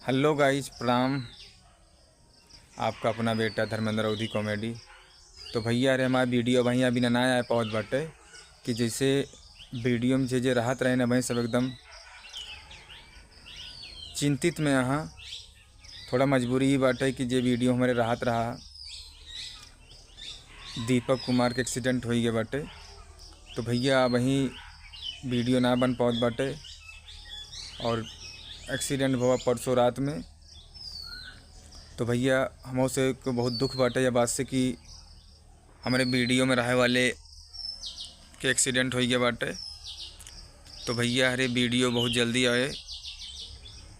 Hello guys, प्रणाम। आपका अपना बेटा धर्मेंद्र अवधी कॉमेडी। तो भैया अरे हमारा वीडियो भैया अभी ना आया पहुँच बाटे कि जैसे वीडियो में जे राहत रहे ना भाई सब एकदम चिंतित में यहाँ थोड़ा मजबूरी ही बाटे कि जे वीडियो हमारे राहत रहा दीपक कुमार के एक्सीडेंट हो गए बाटे। तो भैया वहीं वीडियो ना बन पावत बाटे और एक्सीडेंट हुआ परसों रात में। तो भैया हम से को बहुत दुख बाटे यह बात से कि हमारे वीडियो में रहे वाले के एक्सीडेंट हो गया बाटे। तो भैया अरे वीडियो बहुत जल्दी आए,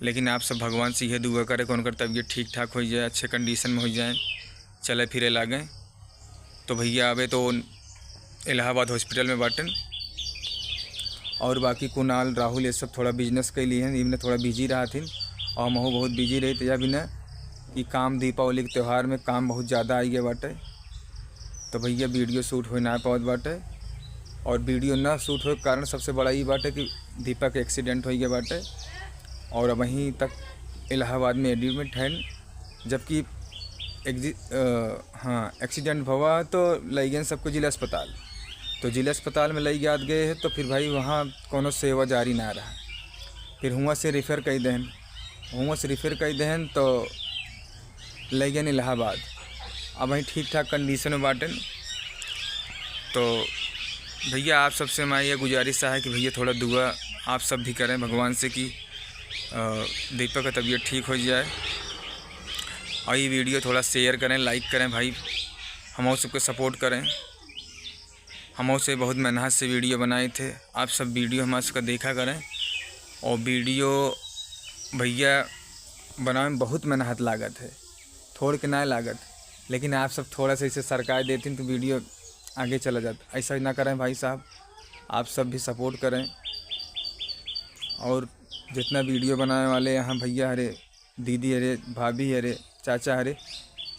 लेकिन आप सब भगवान से यह दुआ करे कौन कर तबीयत ठीक ठाक हो जाए, अच्छे कंडीशन में हो जाए, चले फिरे लागें। तो भैया आवे तो इलाहाबाद हॉस्पिटल में बाटन और बाकी कुणाल राहुल ये सब थोड़ा बिजनेस के लिए हैं, इनमें थोड़ा बिजी रहा थी और महू बहुत बिजी रही तो भी ना कि काम दीपावली के त्यौहार में काम बहुत ज़्यादा आई गया बाटे। तो भैया वीडियो शूट हो ना पावत बाटे और वीडियो ना शूट हो कारण सबसे बड़ा ये बाटे कि दीपक एक्सीडेंट हो गया बाटे और वहीं तक इलाहाबाद में एडमिट है। जबकि एक्सीडेंट हुआ तो ले गए सबको जिला अस्पताल। तो जिला अस्पताल में ले गए हैं तो फिर भाई वहाँ कोनो सेवा जारी ना रहा, फिर हुआ से रेफ़र कर दें तो ले गए इलाहाबाद। अब वहीं ठीक ठाक कंडीशन में बाटन। तो भैया आप सबसे हमारी यह गुजारिश है कि भैया थोड़ा दुआ आप सब भी करें भगवान से कि दीपक का तबीयत ठीक हो जाए और ये वीडियो थोड़ा शेयर करें, लाइक करें भाई, हम सबको सपोर्ट करें। हम से बहुत मेहनत से वीडियो बनाए थे, आप सब वीडियो हमारे सबका देखा करें। और वीडियो भैया बनाने में बहुत मेहनत लागत है, थोड़ के ना लागत, लेकिन आप सब थोड़ा सा इसे सरकार देती तो वीडियो आगे चला जाता। ऐसा ना करें भाई साहब, आप सब भी सपोर्ट करें। और जितना वीडियो बनाने वाले यहाँ भैया हरे, दीदी हरे, भाभी हरे, चाचा हरे,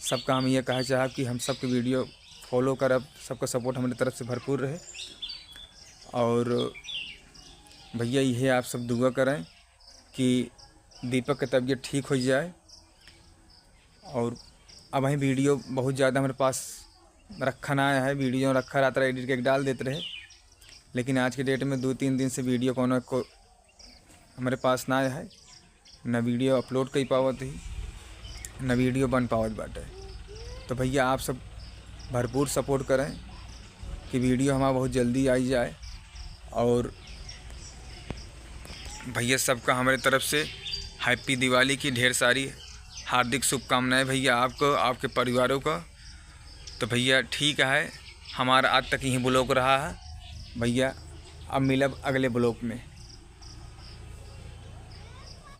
सबका हम ये कहा चाहब कि हम सबके वीडियो फॉलो करब, सबका सपोर्ट हमारी तरफ से भरपूर रहे। और भैया ये आप सब दुआ करें कि दीपक की तबीयत ठीक हो जाए। और अब वहीं वीडियो बहुत ज़्यादा हमारे पास रखा ना आया है, वीडियो रखा रहता है एडिट करके डाल देते रहे, लेकिन आज के डेट में 2-3 दिन से वीडियो को हमारे पास ना आया है, न वीडियो अपलोड कर पावत ही न वीडियो बन पावत बाटे। तो भैया आप सब भरपूर सपोर्ट करें कि वीडियो हमारा बहुत जल्दी आई जाए। और भैया सबका हमारे तरफ से हैप्पी दिवाली की ढेर सारी हार्दिक शुभकामनाएं भैया आपको, आपके परिवारों का। तो भैया ठीक है, हमारा आज तक यही ब्लॉग रहा है भैया, अब मिलब अगले ब्लॉग में।